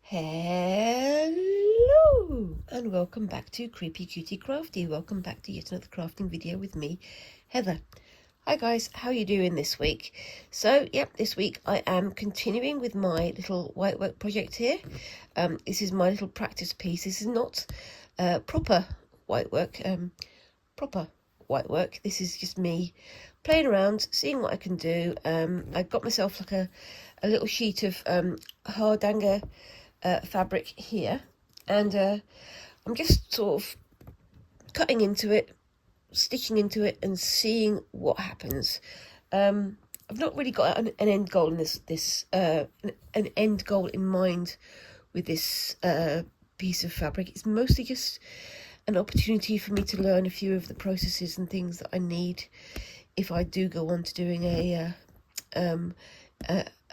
Hello and welcome back to Creepy Cutie Crafty. Welcome back to yet another crafting video with me, Heather. Hi guys, how are you doing this week? So this week I am continuing with my little whitework project here. This is my little practice piece. This is not proper whitework. This is just me playing around, seeing what I can do. I got myself like a little sheet of hardanger fabric here, and I'm just sort of cutting into it, stitching into it, and seeing what happens. I've not really got an end goal in an end goal in mind with this piece of fabric. It's mostly just an opportunity for me to learn a few of the processes and things that I need if I do go on to doing a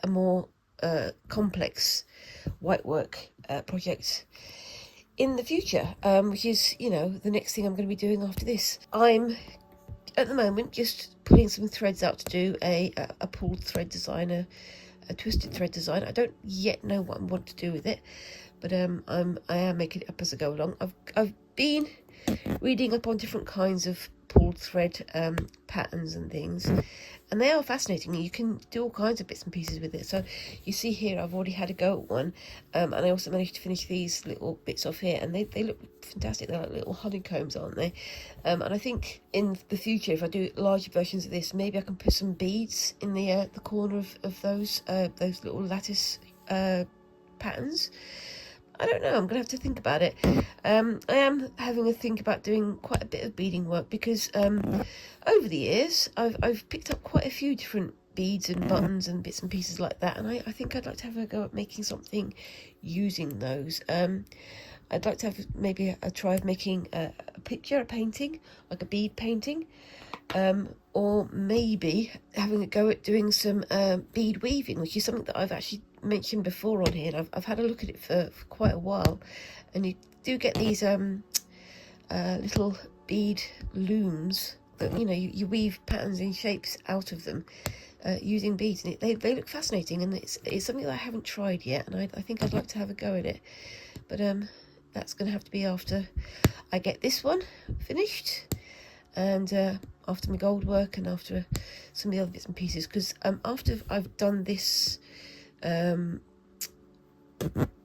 more complex whitework project in the future, which is, the next thing I'm going to be doing after this. I'm at the moment just pulling some threads out to do a pulled thread design, a twisted thread design. I don't yet know what I want to do with it, but I am making it up as I go along. I've been reading up on different kinds of pulled thread patterns and things, and they are fascinating. You can do all kinds of bits and pieces with it. So you see here I've already had a go at one, and I also managed to finish these little bits off here, and they look fantastic. They're like little honeycombs, aren't they? And I think in the future, if I do larger versions of this, maybe I can put some beads in the corner of those little lattice patterns. I don't know, I'm going to have to think about it. I am having a think about doing quite a bit of beading work because over the years I've picked up quite a few different beads and buttons and bits and pieces like that, and I think I'd like to have a go at making something using those. I'd like to have maybe a try of making a painting, like a bead painting, or maybe having a go at doing some bead weaving, which is something that I've actually mentioned before on here, and I've had a look at it for quite a while. And you do get these little bead looms that you weave patterns and shapes out of them using beads, and they look fascinating, and it's something that I haven't tried yet, and I think I'd like to have a go at it. But that's going to have to be after I get this one finished, and after my gold work, and after some of the other bits and pieces, because after I've done this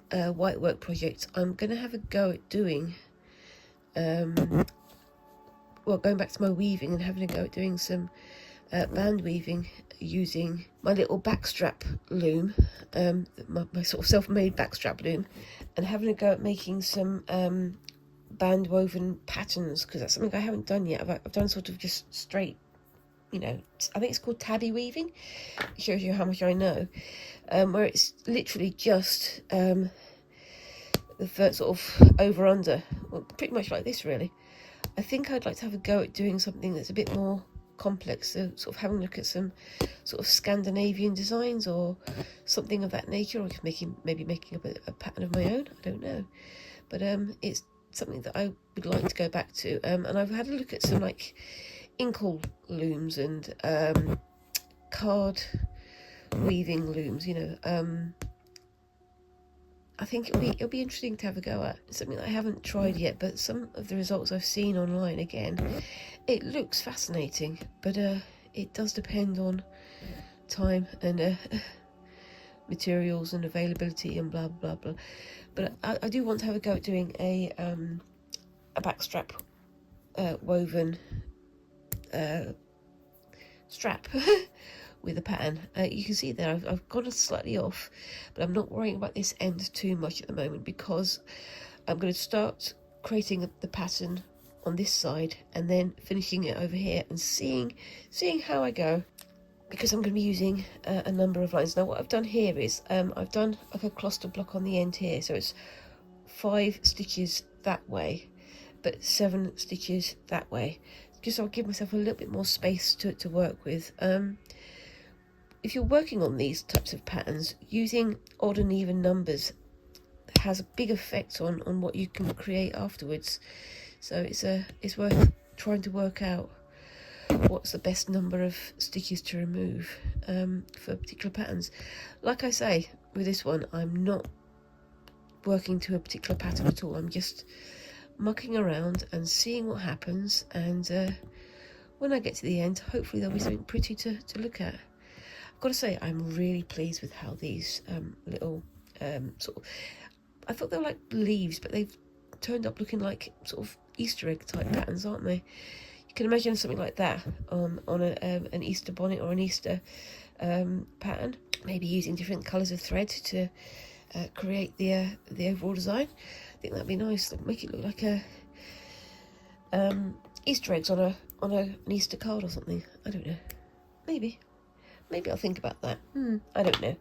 whitework project, I'm going to have a go at doing going back to my weaving and having a go at doing some band weaving using my little backstrap loom, my sort of self-made backstrap loom, and having a go at making some band woven patterns, because that's something I haven't done yet. I've done sort of just straight, I think it's called tabby weaving. It shows you how much I know, where it's literally just the first sort of over under, well, pretty much like this really. I think I'd like to have a go at doing something that's a bit more complex, so sort of having a look at some sort of Scandinavian designs or something of that nature, or maybe making up a pattern of my own. I don't know, but it's something that I would like to go back to, and I've had a look at some like inkle looms and card weaving looms. I think it'll be interesting to have a go at. It's something that I haven't tried yet, but some of the results I've seen online, again, it looks fascinating, but it does depend on time and materials and availability and blah blah blah. But I do want to have a go at doing a backstrap woven strap with a pattern. You can see there I've gone slightly off, but I'm not worrying about this end too much at the moment, because I'm going to start creating the pattern on this side and then finishing it over here and seeing how I go, because I'm going to be using a number of lines. Now what I've done here is I've done like a cluster block on the end here, so it's 5 stitches that way but 7 stitches that way, just so I'll give myself a little bit more space to work with. If you're working on these types of patterns, using odd and even numbers has a big effect on what you can create afterwards. So it's worth trying to work out what's the best number of stitches to remove for particular patterns. Like I say, with this one, I'm not working to a particular pattern at all. I'm just mucking around and seeing what happens, and when I get to the end, hopefully there'll be something pretty to look at. I've got to say, I'm really pleased with how these little sort of, I thought they were like leaves, but they've turned up looking like sort of Easter egg type patterns, aren't they? You can imagine something like that on an Easter bonnet or an Easter pattern, maybe using different colours of thread to create the overall design. I think that'd be nice. Make it look like a Easter eggs on an Easter card or something. I don't know. Maybe I'll think about that. I don't know.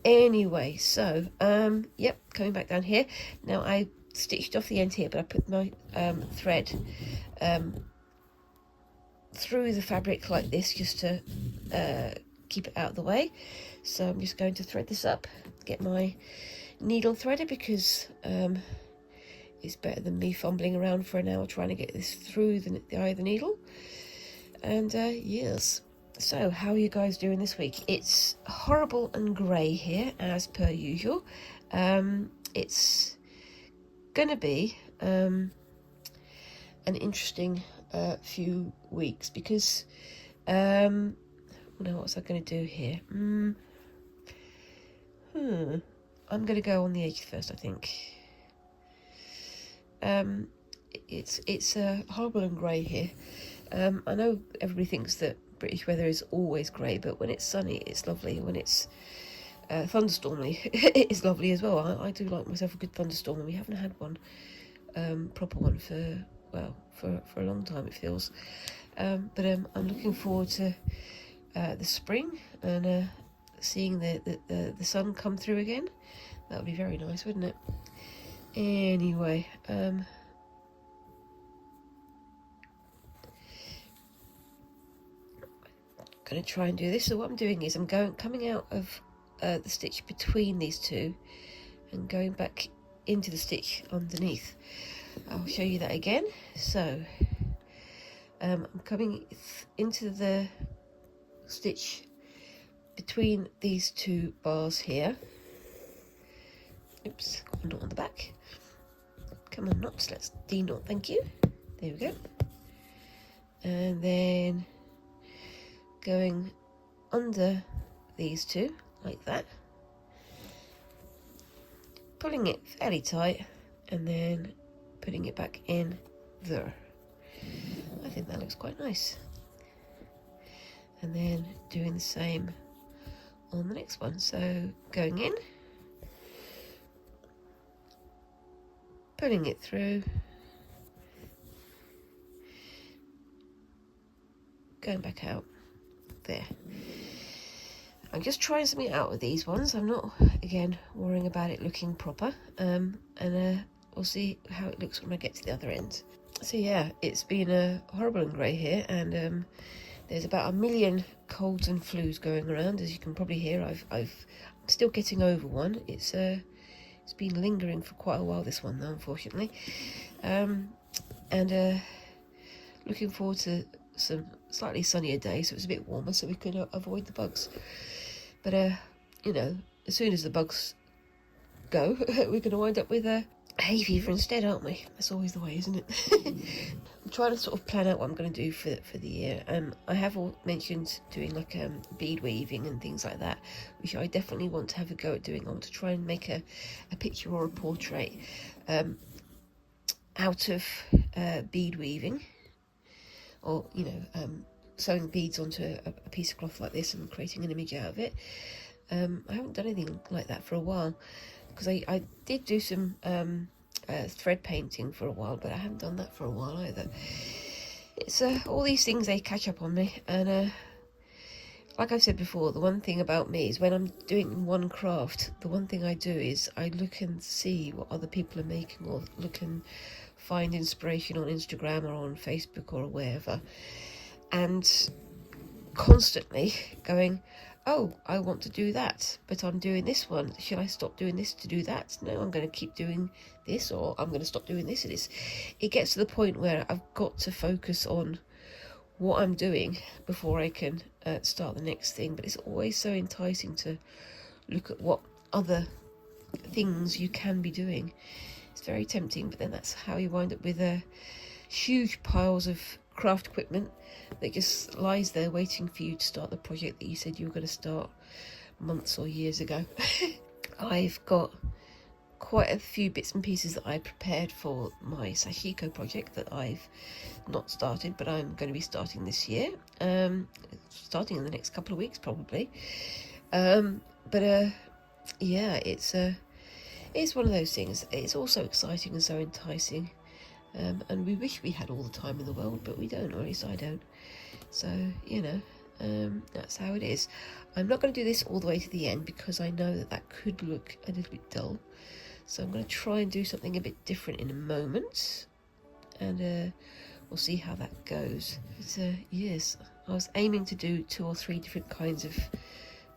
Anyway, so yep, coming back down here. Now I stitched off the end here, but I put my thread through the fabric like this, just to keep it out of the way. So I'm just going to thread this up, get my needle threaded, because it's better than me fumbling around for an hour trying to get this through the eye of the needle. And yes, so how are you guys doing this week? It's horrible and grey here as per usual. It's gonna be an interesting few weeks, because now what's I going to do here? I'm going to go on the edge first, I think. It's horrible and grey here. I know everybody thinks that British weather is always grey, but when it's sunny, it's lovely. When it's thunderstormy, it's lovely as well. I do like myself a good thunderstorm, and we haven't had one, proper one, for a long time, it feels. But I'm looking forward to the spring and seeing the sun come through again. That would be very nice, wouldn't it? Anyway, going to try and do this. So what I'm doing is I'm coming out of the stitch between these two and going back into the stitch underneath. I'll show you that again. So I'm coming into the stitch between these two bars here. Oops, got a knot on the back. Come on, knots, let's de-knot, thank you. There we go. And then going under these two like that, pulling it fairly tight, and then putting it back in there. I think that looks quite nice. And then doing the same on the next one. So going in, pulling it through, going back out there. I'm just trying something out with these ones. I'm not, again, worrying about it looking proper, and we'll see how it looks when I get to the other end. So yeah, it's been horrible and grey here, and there's about 1 million colds and flus going around, as you can probably hear. I'm still getting over one. It's been lingering for quite a while, this one, though, unfortunately. And looking forward to some slightly sunnier days, so it's a bit warmer, so we can avoid the bugs. But you know, as soon as the bugs go, we're going to wind up with hay fever instead, aren't we? That's always the way, isn't it? I'm trying to sort of plan out what I'm going to do for the year. I have mentioned doing like bead weaving and things like that, which I definitely want to have a go at doing. I want to try and make a picture or a portrait out of bead weaving, or you know, sewing beads onto a piece of cloth like this and creating an image out of it. I haven't done anything like that for a while, because I did do some thread painting for a while, but I haven't done that for a while either. It's all these things, they catch up on me, and like I've said before, the one thing about me is when I'm doing one craft, the one thing I do is I look and see what other people are making, or look and find inspiration on Instagram or on Facebook or wherever, and constantly going, oh, I want to do that, but I'm doing this one. Should I stop doing this to do that? No, I'm going to keep doing this, or I'm going to stop doing this. It gets to the point where I've got to focus on what I'm doing before I can start the next thing. But it's always so enticing to look at what other things you can be doing. It's very tempting, but then that's how you wind up with huge piles of craft equipment that just lies there waiting for you to start the project that you said you were going to start months or years ago. I've got quite a few bits and pieces that I prepared for my sashiko project that I've not started, but I'm going to be starting this year, starting in the next couple of weeks probably. Yeah, it's one of those things. It's also exciting and so enticing, and we wish we had all the time in the world, but we don't, or at least I don't. So, you know, that's how it is. I'm not going to do this all the way to the end because I know that could look a little bit dull. So I'm going to try and do something a bit different in a moment, and we'll see how that goes. But, yes, I was aiming to do 2 or 3 different kinds of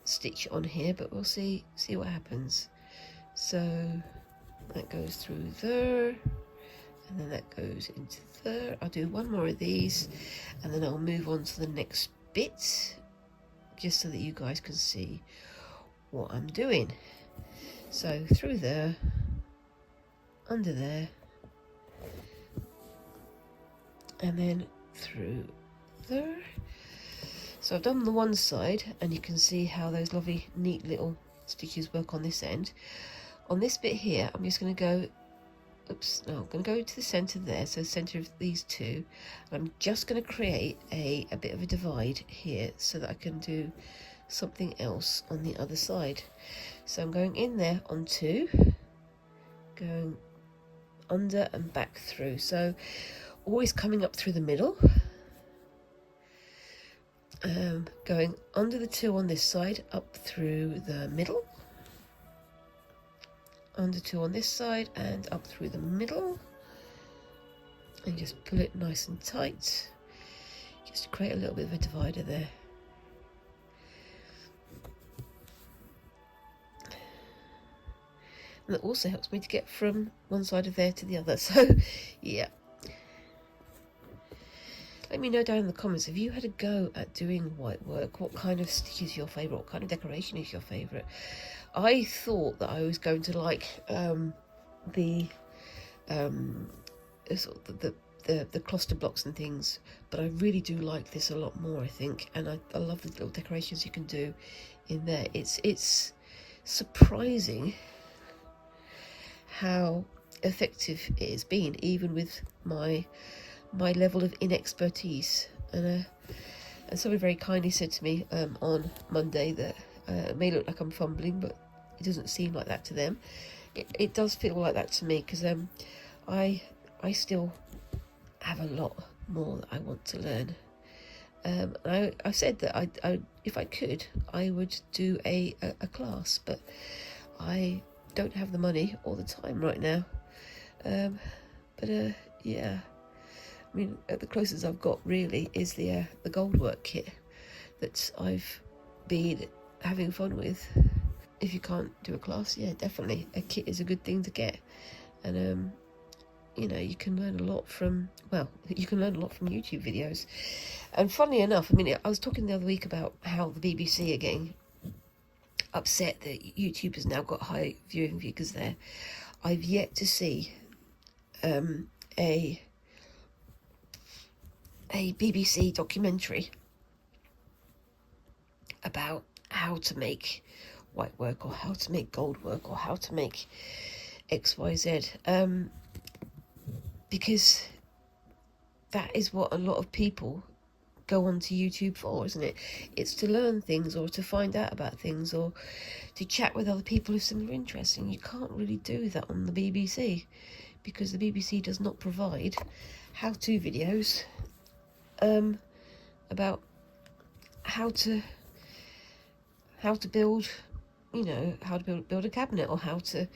stitch on here, but we'll see what happens. So that goes through there, and then that goes into there. I'll do 1 more of these, and then I'll move on to the next bit, just so that you guys can see what I'm doing. So through there, under there, and then through there. So I've done the one side, and you can see how those lovely neat little stitches work on this end. On this bit here, I'm just going to go, I'm going to go to the centre there, so the centre of these two, and I'm just going to create a bit of a divide here so that I can do something else on the other side. So I'm going in there on 2, going under and back through, so always coming up through the middle, going under the 2 on this side, up through the middle, under 2 on this side, and up through the middle, and just pull it nice and tight, just to create a little bit of a divider there. And that also helps me to get from one side of there to the other. So, yeah. Let me know down in the comments, have you had a go at doing white work? What kind of stitch is your favourite? What kind of decoration is your favourite? I thought that I was going to like the cluster blocks and things, but I really do like this a lot more, I think. And I love the little decorations you can do in there. It's surprising how effective it has been, even with my level of inexpertise. And someone very kindly said to me on Monday that it may look like I'm fumbling, but it doesn't seem like that to them. It does feel like that to me, because I still have a lot more that I want to learn. I said that I if I could, I would do a class, but I don't have the money or the time right now. Yeah, I mean, the closest I've got really is the goldwork kit that I've been having fun with. If you can't do a class, yeah, definitely a kit is a good thing to get. And you know, you can learn a lot from, well, you can learn a lot from YouTube videos. And funnily enough, I mean, I was talking the other week about how the BBC are getting upset that YouTube has now got high viewing figures there. I've yet to see a BBC documentary about how to make white work, or how to make gold work, or how to make XYZ, because that is what a lot of people go onto YouTube for, isn't it? It's to learn things, or to find out about things, or to chat with other people of similar interests. And you can't really do that on the BBC, because the BBC does not provide how-to videos about how to build, you know, how to build a cabinet, or how to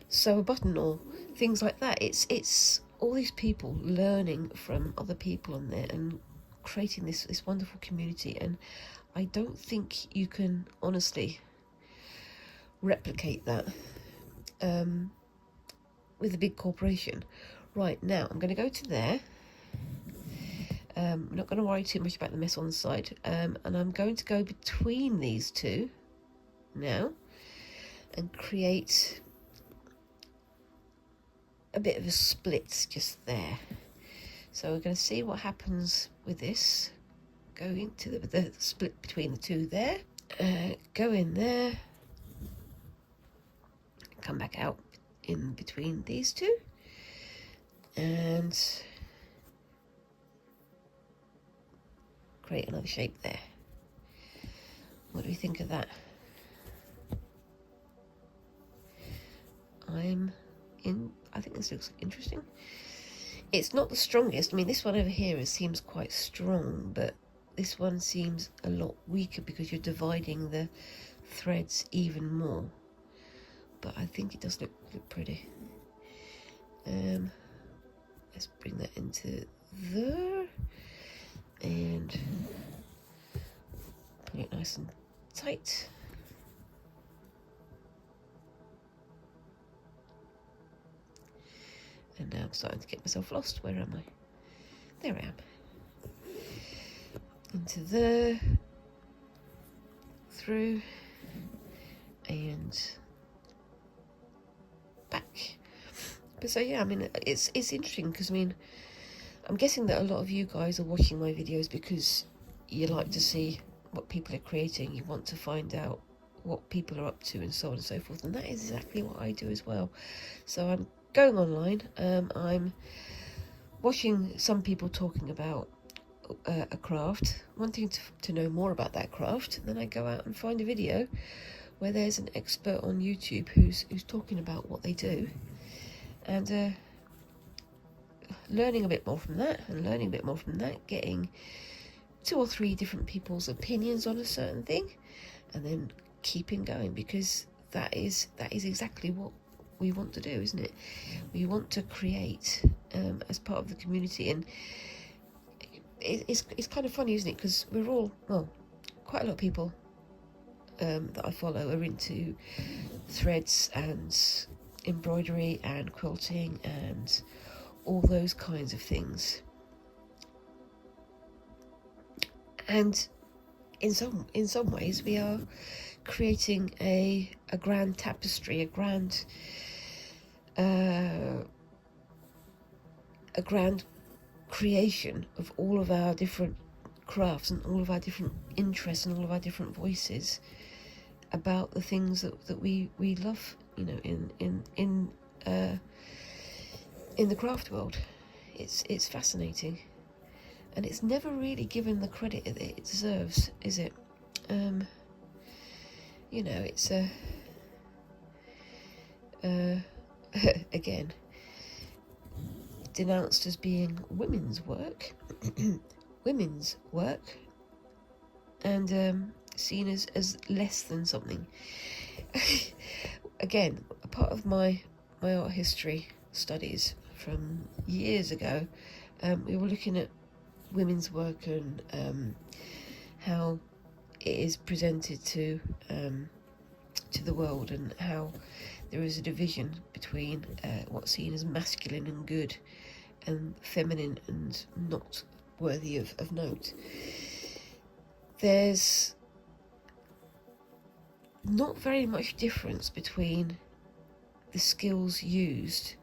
sew a button, or things like that. It's all these people learning from other people on there and creating this wonderful community. And I don't think you can honestly replicate that with a big corporation. Right, now I'm going to go to there. I'm not going to worry too much about the mess on the side, and I'm going to go between these two now and create bit of a split just there. So we're going to see what happens with this. Go into the split between the two there. Go in there. Come back out in between these two. And create another shape there. What do we think of that? I think this looks interesting. It's not the strongest. I mean, this one over here seems quite strong, but this one seems a lot weaker because you're dividing the threads even more. But I think it does look pretty. Let's bring that into there and put it nice and tight. And now I'm starting to get myself lost. Where am I? There I am. Into there, through, and back. But so yeah, I mean, it's interesting because I mean, I'm guessing that a lot of you guys are watching my videos because you like to see what people are creating. You want to find out what people are up to and so on and so forth. And that is exactly what I do as well. So I'm going online. I'm watching some people talking about a craft, wanting to know more about that craft. And then I go out and find a video where there's an expert on YouTube who's talking about what they do. And learning a bit more from that, and learning a bit more from that, getting 2 or 3 different people's opinions on a certain thing, and then keeping going, because that is exactly what we want to do, isn't it? We want to create as part of the community, and it's kind of funny, isn't it? Because we're all, well, quite a lot of people that I follow are into threads and embroidery and quilting and all those kinds of things. And in some ways we are creating a grand tapestry, a grand creation of all of our different crafts and all of our different interests and all of our different voices about the things that we love, you know, in the craft world. It's fascinating, and it's never really given the credit that it deserves, is it? You know, it's again denounced as being women's work, and seen as less than something. Again, a part of my art history studies from years ago, we were looking at women's work and how it is presented to the world, and how there is a division between what's seen as masculine and good, and feminine and not worthy of note. There's not very much difference between the skills used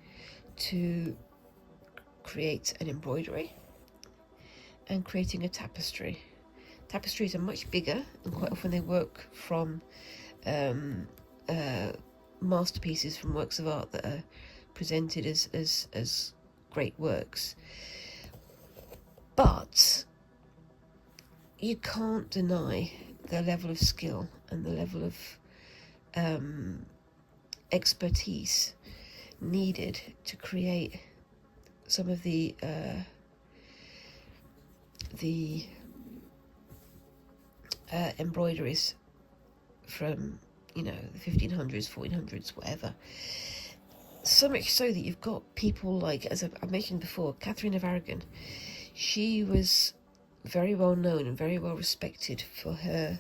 to create an embroidery and creating a tapestry. Tapestries are much bigger, and quite often they work from masterpieces from works of art that are presented as great works. But you can't deny the level of skill and the level of expertise needed to create some of the embroideries from, you know, the 1500s, 1400s, whatever. So much so that you've got people like, as I mentioned before, Catherine of Aragon. She was very well known and very well respected for her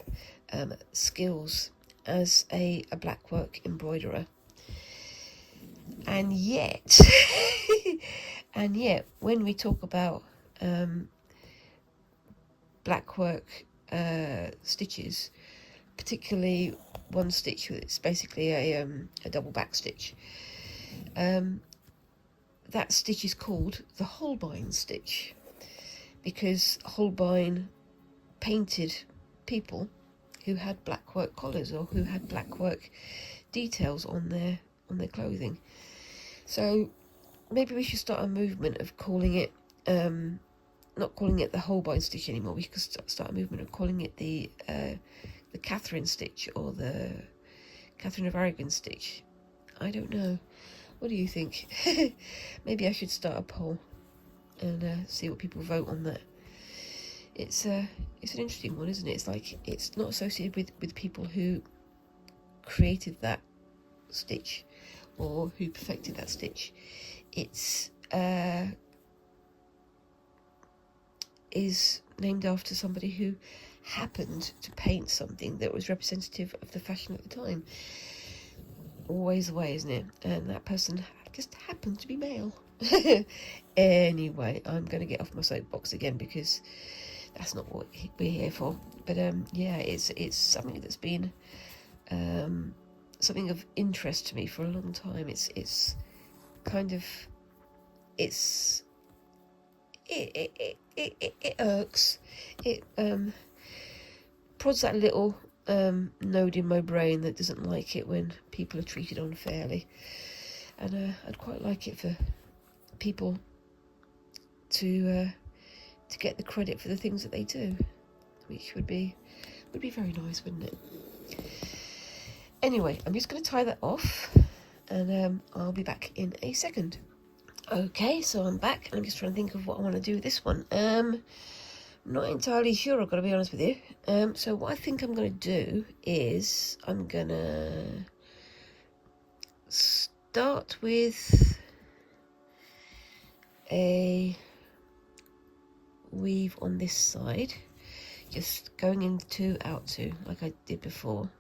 skills as a blackwork embroiderer. And yet, when we talk about blackwork stitches, particularly one stitch, it's basically a double back stitch, that stitch is called the Holbein stitch, because Holbein painted people who had black work collars or who had black work details on their clothing. So maybe we should start a movement of calling it, not calling it the Holbein stitch anymore. We could start a movement of calling it the Catherine stitch, or the Catherine of Aragon stitch. I don't know. What do you think? Maybe I should start a poll and see what people vote on that. It's an interesting one, isn't it? It's like, it's not associated with people who created that stitch or who perfected that stitch. It's is named after somebody who happened to paint something that was representative of the fashion at the time. Always the way, isn't it? And that person just happened to be male. Anyway, I'm going to get off my soapbox again, because that's not what we're here for. But yeah, it's something that's been something of interest to me for a long time. It's kind of, it irks. It prods that little node in my brain that doesn't like it when people are treated unfairly. And I'd quite like it for people to get the credit for the things that they do, which would be very nice, wouldn't it? Anyway, I'm just going to tie that off, and I'll be back in a second. Okay, so I'm back, and I'm just trying to think of what I want to do with this one. Not entirely sure, I've got to be honest with you. So what I think I'm going to do is I'm going to start with a weave on this side, just going in 2 out 2 like I did before,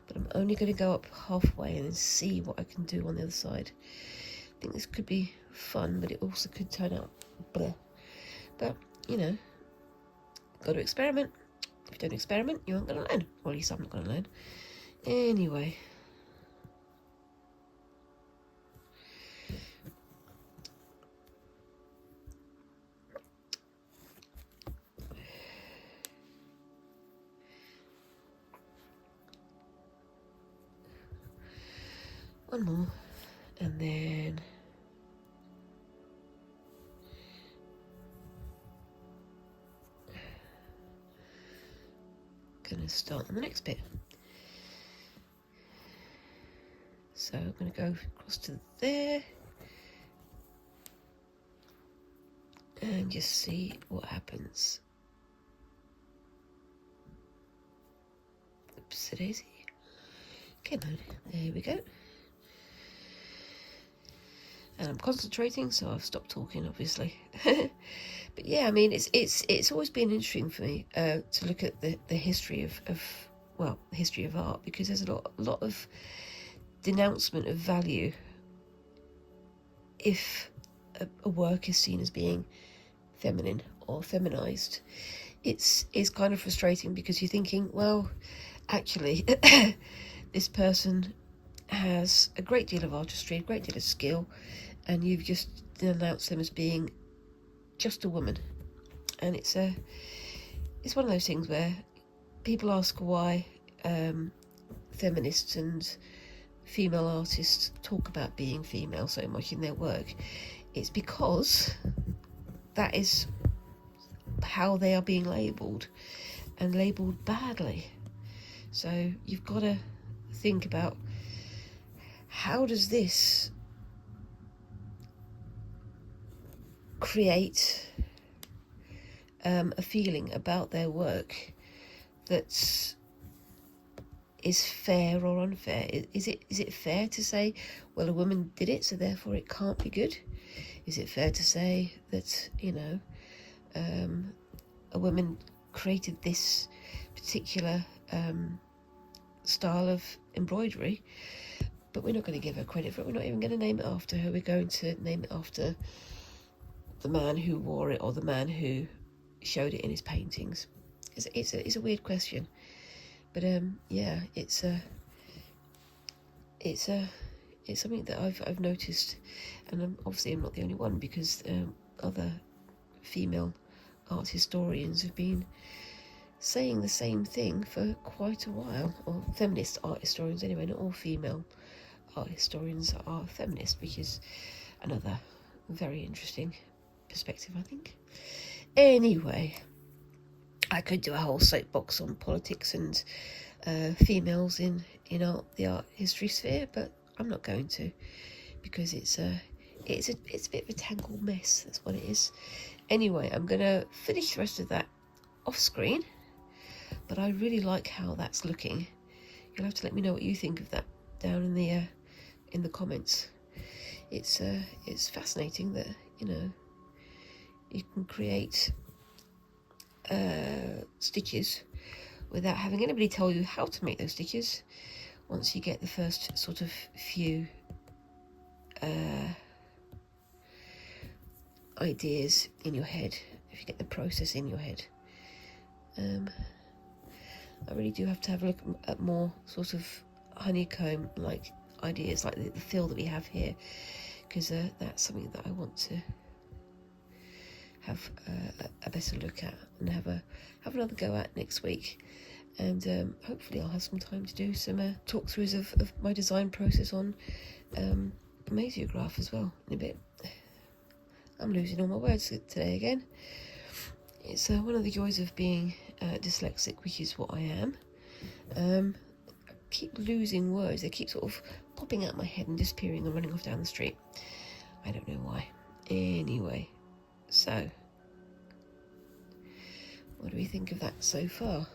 but I'm only going to go up halfway and then see what I can do on the other side. I think this could be fun, but it also could turn out bleh. But you know, got to experiment. If you don't experiment, you aren't going to learn. Well, at least I'm not going to learn. Anyway, one more, and then gonna start on the next bit. So I'm gonna go across to there and just see what happens. Oops, daisy. Come on, there we go. And I'm concentrating, so I've stopped talking, obviously. But yeah, I mean, it's always been interesting for me to look at the history of the history of art, because there's a lot of denouncement of value if a work is seen as being feminine or feminized. It's kind of frustrating, because you're thinking, well, actually, this person has a great deal of artistry, a great deal of skill, and you've just denounced them as being just a woman. And it's one of those things where people ask why feminists and female artists talk about being female so much in their work. It's because that is how they are being labelled, and labelled badly. So you've got to think about, how does this create a feeling about their work that is fair or unfair? Is it fair to say, well, a woman did it, so therefore it can't be good? Is it fair to say that, you know, a woman created this particular style of embroidery, but we're not going to give her credit for it? We're not even going to name it after her. We're going to name it after the man who wore it, or the man who showed it in his paintings. It's a weird question, but yeah, it's it's something that I've noticed, and obviously I'm not the only one, because other female art historians have been saying the same thing for quite a while, or feminist art historians anyway. Not all female art historians are feminist, which is another very interesting perspective, I think. Anyway, I could do a whole soapbox on politics and females in the art history sphere, but I'm not going to, because it's a bit of a tangled mess. That's what it is. Anyway, I'm going to finish the rest of that off screen, but I really like how that's looking. You'll have to let me know what you think of that down in the comments. It's fascinating that you can create stitches without having anybody tell you how to make those stitches. Once you get the first sort of few ideas in your head, if you get the process in your head, I really do have to have a look at more sort of honeycomb like ideas, like the fill that we have here, because that's something that I want to have a better look at and have another go at next week. And hopefully I'll have some time to do some talk-throughs of my design process on Amasiograph as well in a bit. I'm losing all my words today again. It's one of the joys of being dyslexic, which is what I am. I keep losing words. They keep sort of popping out my head and disappearing and running off down the street. I don't know why. Anyway, so what do we think of that so far?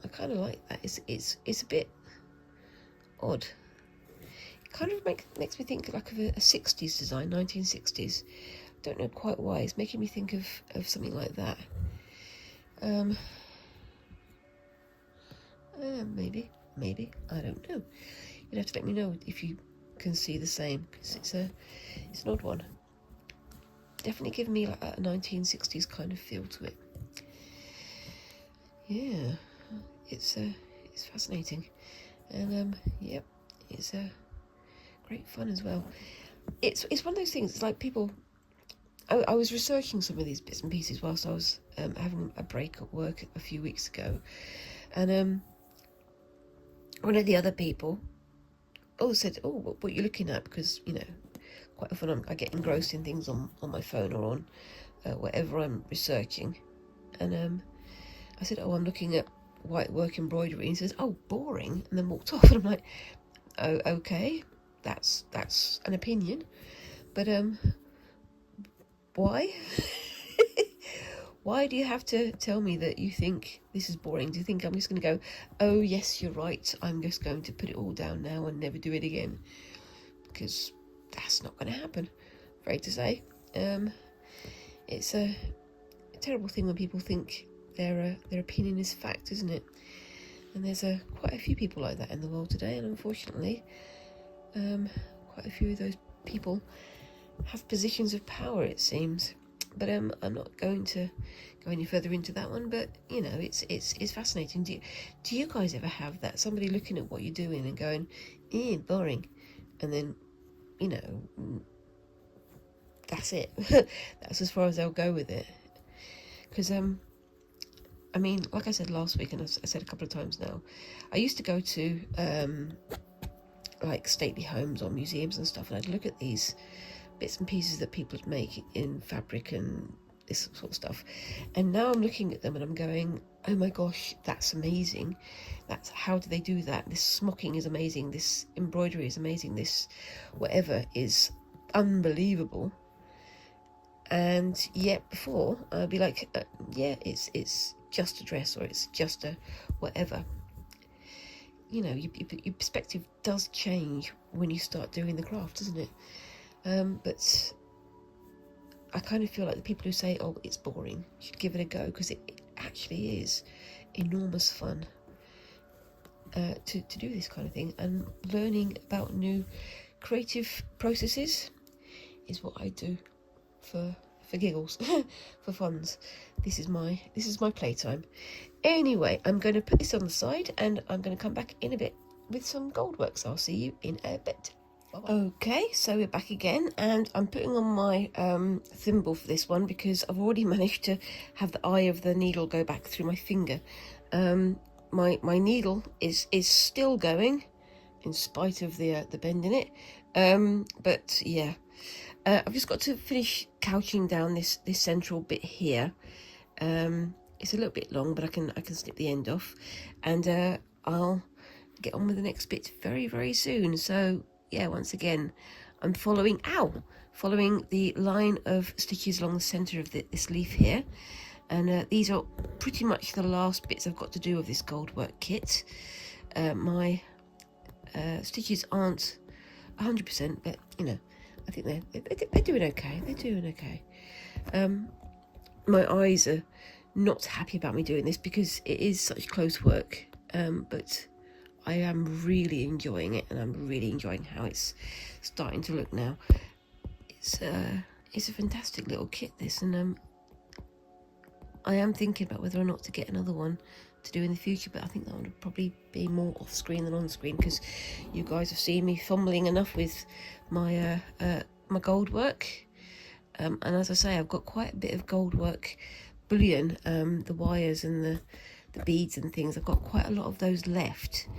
I kind of like that. It's a bit odd. It kind of makes me think like of a 60s design, 1960s. Don't know quite why. It's making me think of something like that. Maybe I don't know. You'd have to let me know if you can see the same, because it's an odd one. Definitely giving me like a 1960s kind of feel to it. Yeah, it's fascinating, and yep, it's great fun as well. It's one of those things. It's like people. I was researching some of these bits and pieces whilst I was having a break at work a few weeks ago, and one of the other people said, "Oh, what you're looking at?" Because quite often I get engrossed in things on my phone or on whatever I'm researching, and I said, "Oh, I'm looking at whitework embroidery," and he says, "Oh, boring," and then walked off. And I'm like, "Oh, okay, that's an opinion, but why?" Why do you have to tell me that you think this is boring? Do you think I'm just going to go, "Oh yes, you're right, I'm just going to put it all down now and never do it again"? Because that's not going to happen, afraid to say. It's a terrible thing when people think their opinion is fact, isn't it? And there's quite a few people like that in the world today, and unfortunately quite a few of those people have positions of power, it seems. But I'm not going to go any further into that one. But it's fascinating. Do you guys ever have that? Somebody looking at what you're doing and going, boring, and then that's it. That's as far as they'll go with it. Because I mean, like I said last week, and I said a couple of times now, I used to go to like stately homes or museums and stuff, and I'd look at these bits and pieces that people would make in fabric and this sort of stuff, and now I'm looking at them and I'm going, oh my gosh, that's amazing. That's how do they do that? This smocking is amazing, this embroidery is amazing, this whatever is unbelievable. And yet before I'd be like, yeah, it's just a dress, or it's just a whatever. Your perspective does change when you start doing the craft, doesn't it? But I kind of feel like the people who say, "Oh, it's boring," should give it a go, because it actually is enormous fun to do this kind of thing. And learning about new creative processes is what I do for giggles, for funs. This is my playtime. Anyway, I'm going to put this on the side, and I'm going to come back in a bit with some gold works. I'll see you in a bit. Okay, so we're back again, and I'm putting on my thimble for this one because I've already managed to have the eye of the needle go back through my finger. My needle is still going in spite of the bend in it, but yeah, I've just got to finish couching down this central bit here. It's a little bit long, but I can snip the end off, and I'll get on with the next bit very, very soon. So yeah, once again, I'm following the line of stitches along the center of this leaf here, and these are pretty much the last bits I've got to do of this goldwork kit. My stitches aren't 100%, but you know, I think they're doing okay. They're doing okay. My eyes are not happy about me doing this because it is such close work, but I am really enjoying it, and I'm really enjoying how it's starting to look now. It's a fantastic little kit, this, and I am thinking about whether or not to get another one to do in the future, but I think that would probably be more off screen than on screen, because you guys have seen me fumbling enough with my my gold work, and as I say, I've got quite a bit of gold work bullion, the wires and the beads and things. I've got quite a lot of those left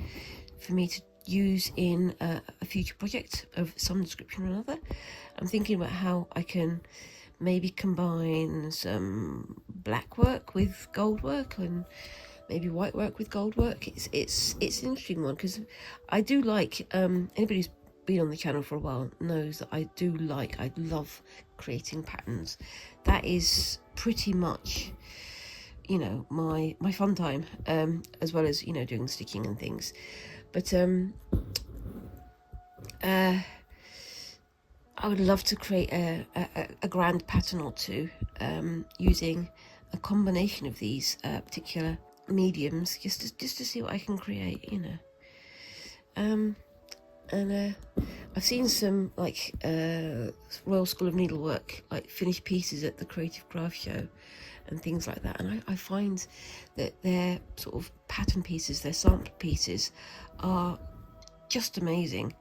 for me to use in a future project of some description or another. I'm thinking about how I can maybe combine some black work with gold work, and maybe white work with gold work. It's an interesting one, because I do like, anybody who's been on the channel for a while knows that I love creating patterns. That is pretty much, you know, my fun time, as well as, you know, doing stitching and things. But I would love to create a grand pattern or two, using a combination of these particular mediums, just to see what I can create, you know. And I've seen some like Royal School of Needlework, like finished pieces at the Creative Craft Show and things like that, and I find that their sort of pattern pieces, their sample pieces, are just amazing.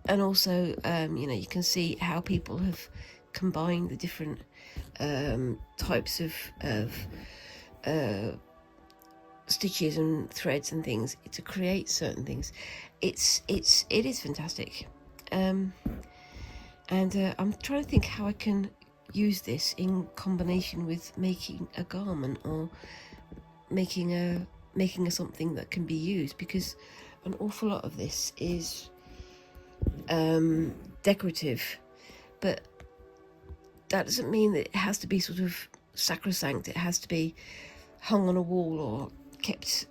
And also, you know, you can see how people have combined the different types of stitches and threads and things to create certain things. It is fantastic, and I'm trying to think how I can use this in combination with making a garment, or making a something that can be used, because an awful lot of this is decorative, but that doesn't mean that it has to be sort of sacrosanct. It has to be hung on a wall or kept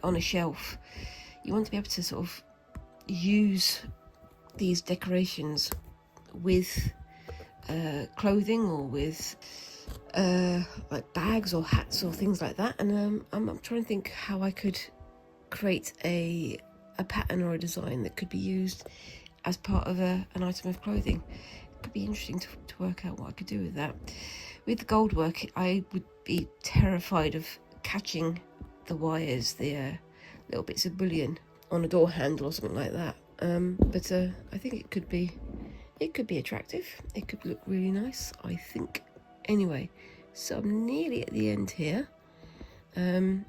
on a shelf. You want to be able to sort of use these decorations with clothing, or with like bags or hats or things like that, and I'm trying to think how I could create a pattern or a design that could be used as part of an item of clothing. It could be interesting to work out what I could do with that. With the gold work, I would be terrified of catching the wires, the little bits of bullion, on a door handle or something like that, but I think it could be attractive. It could look really nice, I think. Anyway, so I'm nearly at the end here, and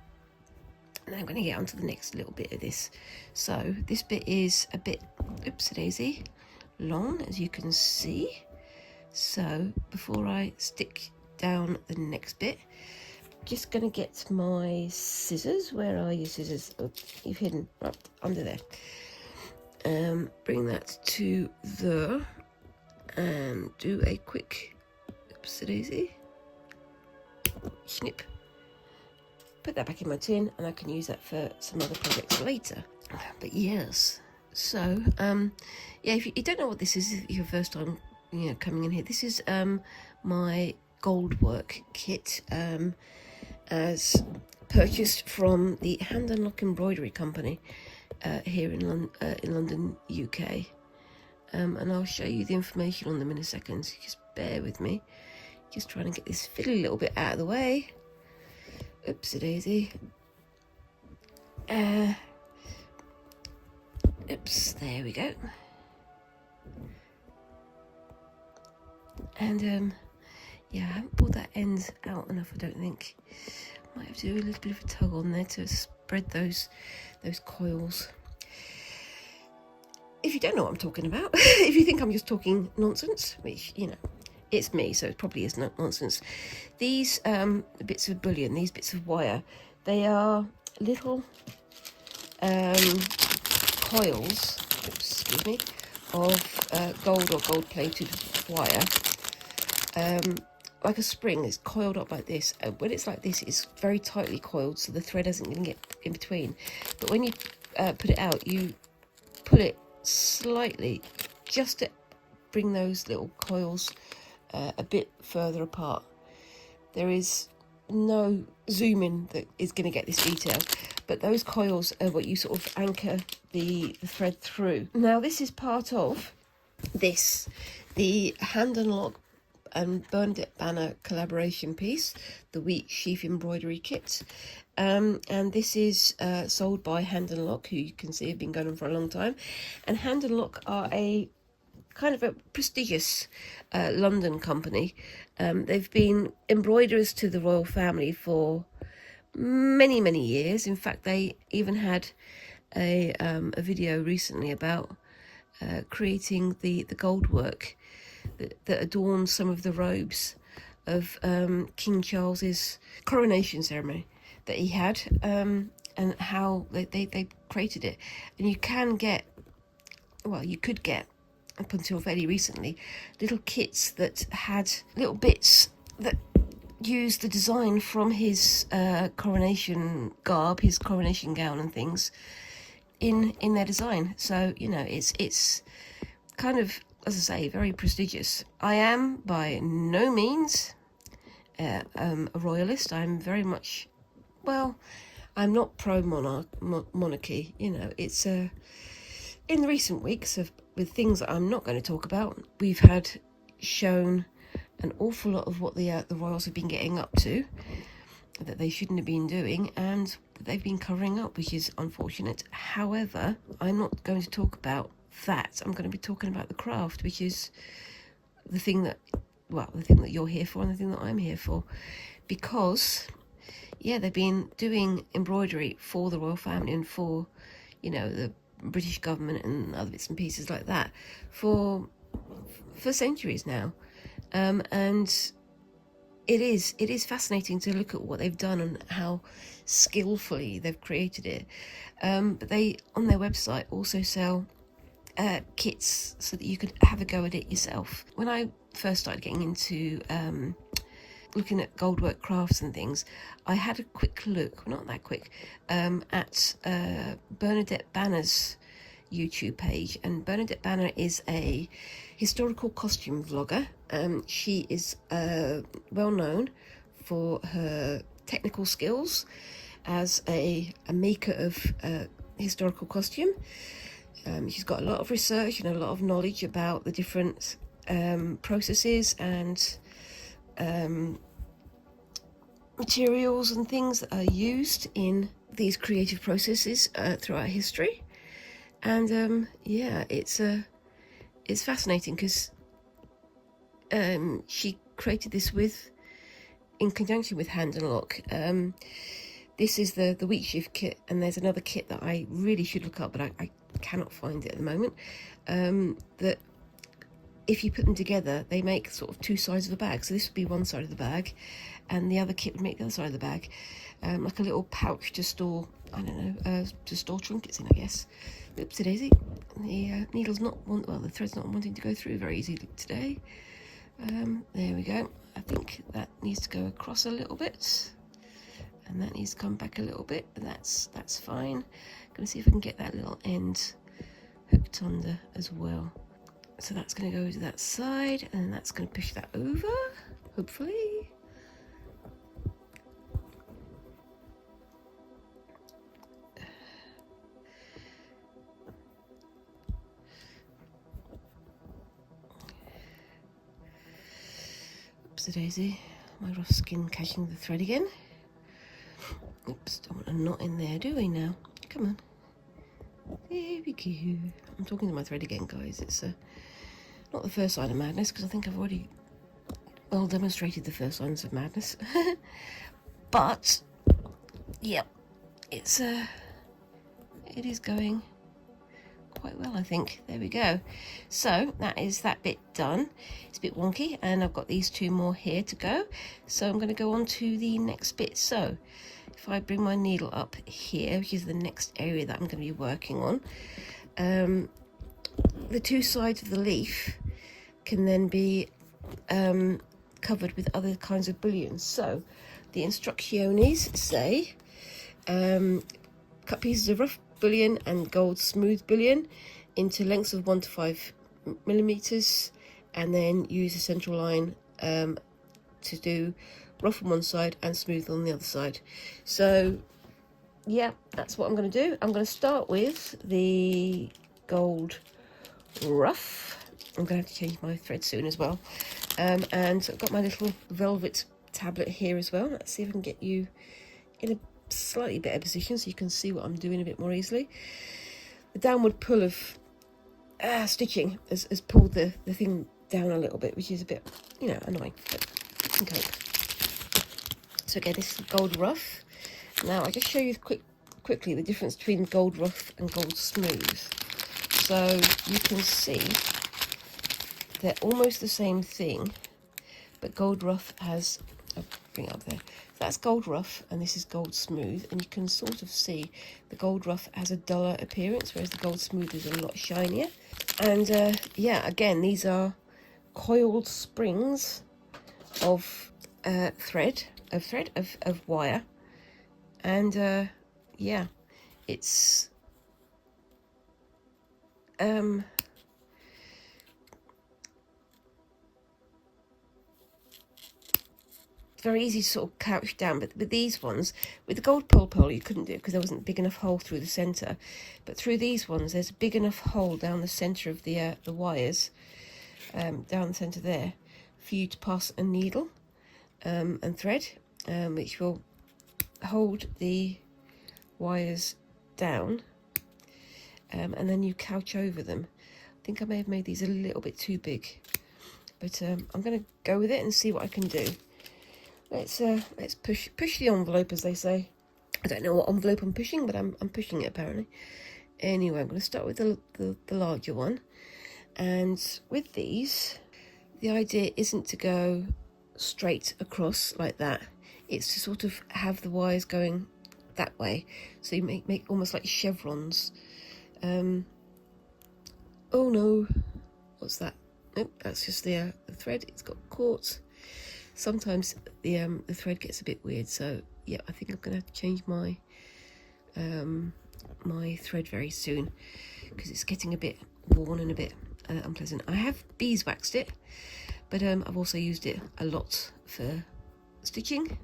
I'm going to get onto the next little bit of this. So this bit is a bit oopsie-daisy long, as you can see. So before I stick down the next bit, just going to get my scissors. Where are your scissors? Oh, you've hidden right under there. Bring that to there and do a quick oopsie-daisy snip. Put that back in my tin, and I can use that for some other projects later. But yes, so yeah, if you don't know what this is, if your first time, you know, coming in here, this is my gold work kit, as purchased from the Hand Unlock Embroidery Company here in London, UK, and I'll show you the information on them in a second, so just bear with me. Just trying to get this fiddly little bit out of the way. Oopsie daisy. Oops, there we go. And yeah, I haven't pulled that end out enough, I don't think. Might have to do a little bit of a tug on there to spread those coils. If you don't know what I'm talking about, if you think I'm just talking nonsense, which, you know, it's me, so it probably is not nonsense. These bits of bullion, these bits of wire, they are little coils, excuse me, of gold or gold-plated wire. Like a spring, it's coiled up like this. When it's like this, it's very tightly coiled, so the thread isn't going to get in between. But when you put it out, you pull it slightly, just to bring those little coils a bit further apart. There is no zoom in that is going to get this detail, but those coils are what you sort of anchor the thread through. Now this is part of the hand and lock and Bernadette Banner collaboration piece, the wheat sheaf embroidery kit. And this is sold by Hand and Lock, who you can see have been going on for a long time. And Hand and Lock are a kind of a prestigious London company. They've been embroiderers to the royal family for many, many years. In fact, they even had a video recently about creating the gold work that adorns some of the robes of King Charles's coronation ceremony that he had, and how they created it. And you can get, well, you could get, up until fairly recently, little kits that had little bits that used the design from his coronation garb, his coronation gown and things in their design. So, you know, it's kind of, as I say, very prestigious. I am by no means a royalist. I'm very much, well, I'm not pro-monarchy. You know, it's in the recent weeks with things that I'm not going to talk about, we've had shown an awful lot of what the royals have been getting up to that they shouldn't have been doing, and that they've been covering up, which is unfortunate. However, I'm not going to talk about that. I'm going to be talking about the craft, which is the thing that you're here for and the thing that I'm here for. Because, yeah, they've been doing embroidery for the royal family and for, you know, the British government and other bits and pieces like that for centuries now. And it is fascinating to look at what they've done and how skillfully they've created it. But they, on their website, also sell kits so that you could have a go at it yourself. When I first started getting into looking at goldwork crafts and things, I had a quick look, not that quick, at Bernadette Banner's YouTube page. And Bernadette Banner is a historical costume vlogger. She is well known for her technical skills as a maker of historical costume. She's got a lot of research and a lot of knowledge about the different processes and materials and things that are used in these creative processes throughout history. And yeah, it's fascinating because she created this in conjunction with Hand and Lock. This is the wheat sheaf kit, and there's another kit that I really should look up, but I cannot find it at the moment. That if you put them together, they make sort of two sides of a bag. So this would be one side of the bag, and the other kit would make the other side of the bag, like a little pouch to store, I don't know, to store trinkets in, I guess. Oopsie daisy. The needle's the thread's not wanting to go through very easily today. There we go. I think that needs to go across a little bit, and that needs to come back a little bit, but that's fine. I'm going to see if I can get that little end hooked under as well. So that's going to go to that side, and that's going to push that over, hopefully. Oopsie daisy, my rough skin catching the thread again. Oops, don't want a knot in there, do we now? Come on. There we go. I'm talking to my thread again, guys. It's not the first sign of madness, because I think I've already well demonstrated the first signs of madness. But yep, it is going quite well, I think. There we go. So that is that bit done. It's a bit wonky, and I've got these two more here to go, so I'm going to go on to the next bit. So if I bring my needle up here, which is the next area that I'm going to be working on, the two sides of the leaf can then be covered with other kinds of bullions. So the instructions say cut pieces of rough bullion and gold smooth bullion into lengths of 1 to 5 millimeters, and then use a central line to do rough on one side and smooth on the other side. So yeah, that's what I'm going to do. I'm going to start with the gold rough. I'm going to have to change my thread soon as well. And I've got my little velvet tablet here as well. Let's see if I can get you in a slightly better position so you can see what I'm doing a bit more easily. The downward pull of stitching has pulled the thing down a little bit, which is a bit, you know, annoying, but it can cope. So again, this is gold rough. Now I'll just show you quickly the difference between gold rough and gold smooth. So you can see they're almost the same thing, but gold rough has, I'll bring it up there. That's gold rough and this is gold smooth, and you can sort of see the gold rough has a duller appearance, whereas the gold smooth is a lot shinier. And yeah, again, these are coiled springs of wire, and yeah, it's very easy to sort of couch down, but with these ones, with the gold pole you couldn't do it because there wasn't a big enough hole through the centre, but through these ones there's a big enough hole down the centre of the wires, down the centre there, for you to pass a needle and thread, which will hold the wires down, and then you couch over them. I think I may have made these a little bit too big, but I'm going to go with it and see what I can do. Let's push the envelope, as they say. I don't know what envelope I'm pushing, but I'm pushing it apparently. Anyway, I'm going to start with the larger one, and with these, the idea isn't to go straight across like that. It's to sort of have the wires going that way, so you make almost like chevrons. Oh no, what's that? Nope, that's just the thread. It's got caught. Sometimes the thread gets a bit weird, so yeah, I think I'm gonna have to change my my thread very soon because it's getting a bit worn and a bit unpleasant. I have beeswaxed it, but I've also used it a lot for stitching,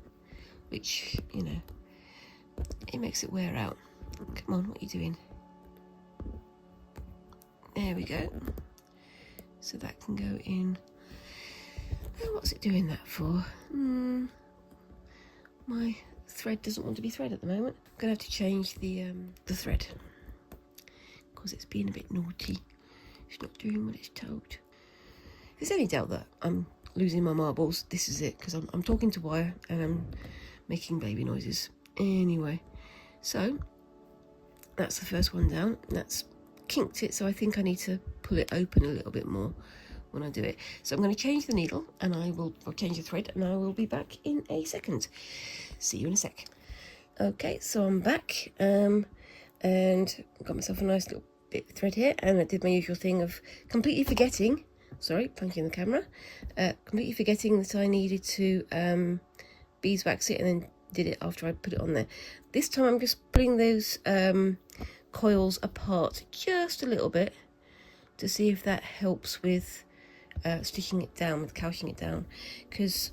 which, you know, it makes it wear out. Come on, what are you doing? There we go. So that can go in. Oh, what's it doing that for? My thread doesn't want to be thread at the moment. I'm gonna have to change the thread because it's being a bit naughty. It's not doing what it's told. If there's any doubt that I'm losing my marbles, this is it, because I'm talking to wire and I'm making baby noises. Anyway, so that's the first one down. That's kinked it, so I think I need to pull it open a little bit more when I do it. So I'm going to change the needle, and I'll change the thread, and I will be back in a second. See you in a sec. Okay, so I'm back, and got myself a nice little bit of thread here, and I did my usual thing of completely forgetting, sorry, punching the camera, completely forgetting that I needed to beeswax it, and then did it after I put it on there. This time I'm just putting those coils apart just a little bit to see if that helps with stitching it down, with couching it down, because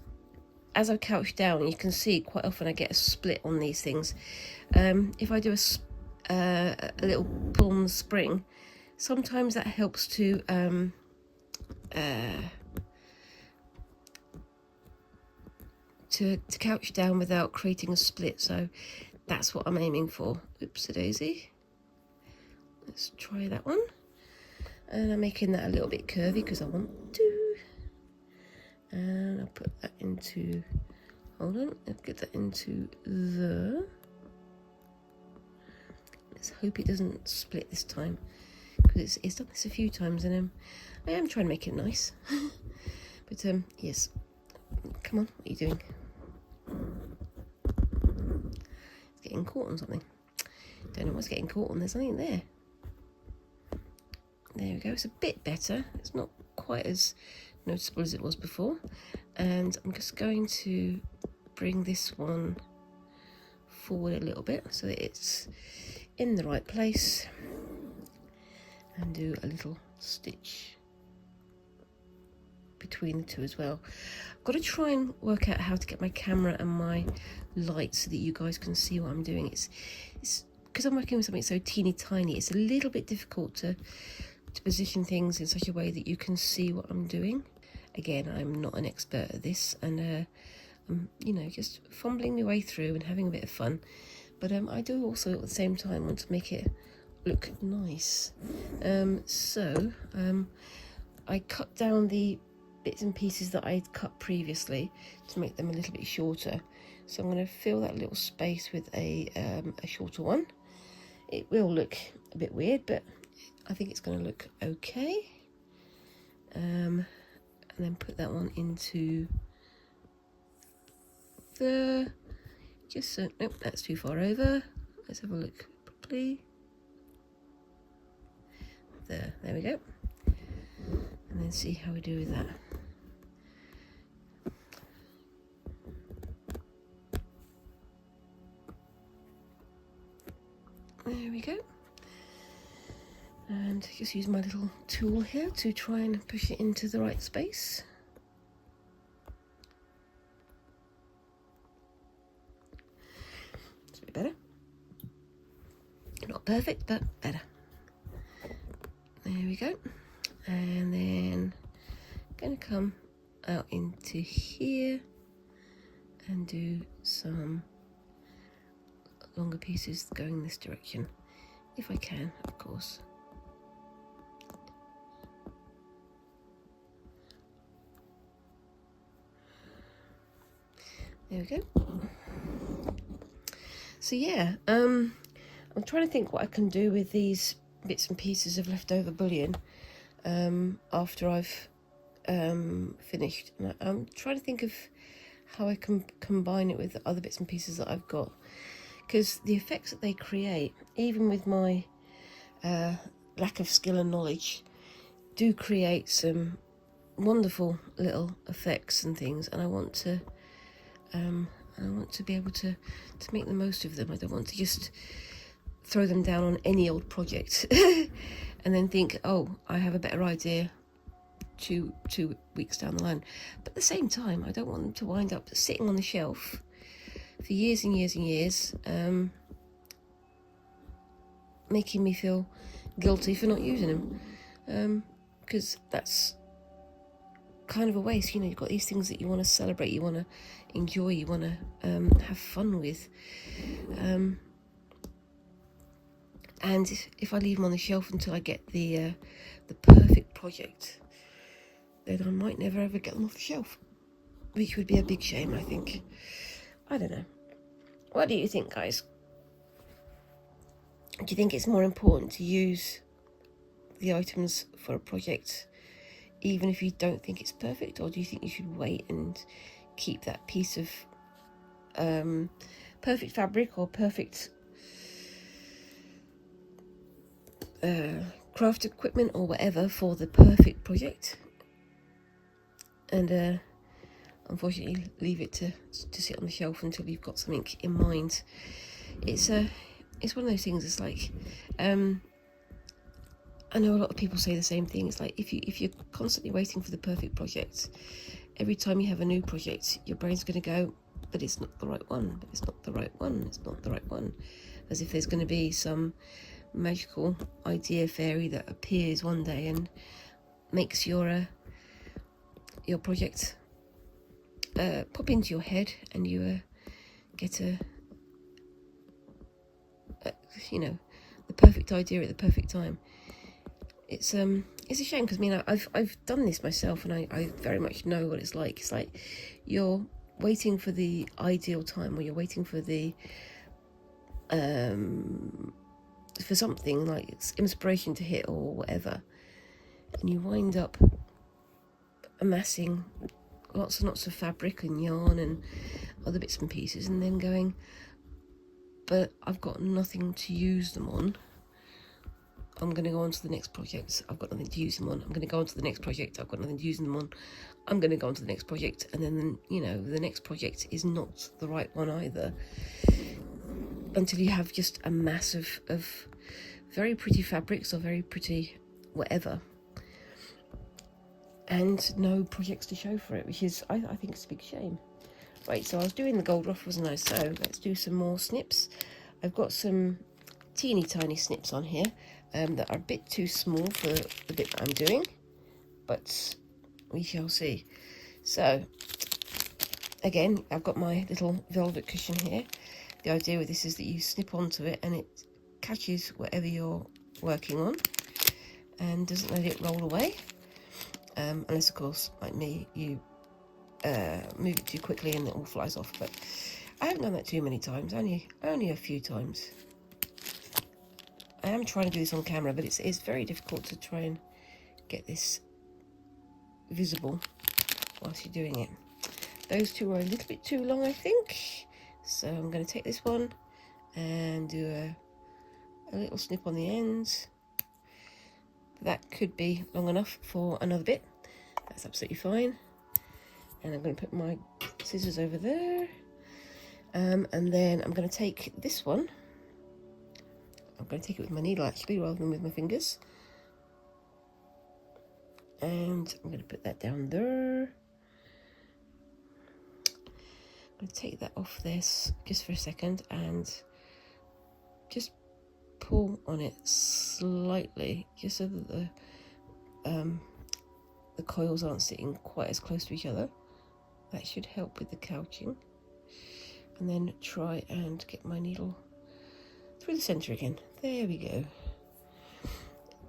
as I couch down, you can see quite often I get a split on these things. If I do a little pull on the spring, sometimes that helps to couch down without creating a split. So that's what I'm aiming for. Oops a daisy. Let's try that one. And I'm making that a little bit curvy because I want to. And I'll put that into, hold on, I'll get that into the, let's hope it doesn't split this time, because it's done this a few times, and I am trying to make it nice. But yes, come on, what are you doing? It's getting caught on something. Don't know what's getting caught on, there's something there. There we go, it's a bit better. It's not quite as noticeable as it was before. And I'm just going to bring this one forward a little bit so that it's in the right place, and do a little stitch between the two as well. I've got to try and work out how to get my camera and my light so that you guys can see what I'm doing. It's because I'm working with something so teeny tiny, it's a little bit difficult to position things in such a way that you can see what I'm doing. Again, I'm not an expert at this, and I'm, you know, just fumbling my way through and having a bit of fun. But I do also at the same time want to make it look nice. So I cut down the bits and pieces that I'd cut previously to make them a little bit shorter. So I'm going to fill that little space with a shorter one. It will look a bit weird, but I think it's going to look okay. And then put that one into the, just so, nope, that's too far over. Let's have a look properly. There we go. And then see how we do with that. There we go. And just use my little tool here to try and push it into the right space. It's a bit better. Not perfect, but better. There we go. And then I'm going to come out into here and do some longer pieces going this direction, if I can, of course. There we go. So yeah, I'm trying to think what I can do with these bits and pieces of leftover bullion after I've finished. And I'm trying to think of how I can combine it with the other bits and pieces that I've got, because the effects that they create, even with my lack of skill and knowledge, do create some wonderful little effects and things, and I want to be able to make the most of them. I don't want to just throw them down on any old project and then think, oh, I have a better idea two weeks down the line. But at the same time, I don't want them to wind up sitting on the shelf for years and years and years, making me feel guilty for not using them, because that's kind of a waste. You know, you've got these things that you want to celebrate, you want to enjoy, you want to have fun with, and if I leave them on the shelf until I get the perfect project, then I might never ever get them off the shelf, which would be a big shame, I think. I don't know. What do you think, guys? Do you think it's more important to use the items for a project even if you don't think it's perfect, or do you think you should wait and keep that piece of perfect fabric or perfect craft equipment or whatever for the perfect project, and unfortunately leave it to sit on the shelf until you've got something in mind? It's one of those things. It's like, I know a lot of people say the same thing. It's like if you're constantly waiting for the perfect project, every time you have a new project, your brain's going to go, but it's not the right one, but it's not the right one, it's not the right one, as if there's going to be some magical idea fairy that appears one day and makes your project pop into your head, and you get you know, the perfect idea at the perfect time. It's it's a shame because I mean I've done this myself, and I very much know what it's like. It's like you're waiting for the ideal time, or you're waiting for the for something like it's inspiration to hit or whatever, and you wind up amassing lots and lots of fabric and yarn and other bits and pieces, and then going, but I've got nothing to use them on. I'm going to go on to the next project. I've got nothing to use them on. I'm going to go on to the next project. I've got nothing to use them on. I'm going to go on to the next project. And then, you know, the next project is not the right one either, until you have just a mass of very pretty fabrics or very pretty whatever, and no projects to show for it, which is, I think it's a big shame. Right, so I was doing the gold ruff, wasn't I? So let's do some more snips. I've got some teeny tiny snips on here that are a bit too small for the bit that I'm doing, but we shall see. So again, I've got my little velvet cushion here. The idea with this is that you snip onto it and it catches whatever you're working on and doesn't let it roll away, unless of course, like me, you move it too quickly and it all flies off. But I haven't done that too many times, only a few times. I am trying to do this on camera, but it's very difficult to try and get this visible whilst you're doing it. Those two are a little bit too long, I think, so I'm going to take this one and do a little snip on the ends. That could be long enough for another bit. That's absolutely fine. And I'm going to put my scissors over there, and then I'm going to take this one. I'm going to take it with my needle actually, rather than with my fingers, and I'm going to put that down there. I'm going to take that off this just for a second and just pull on it slightly, just so that the coils aren't sitting quite as close to each other. That should help with the couching. And then try and get my needle through the centre again. There we go.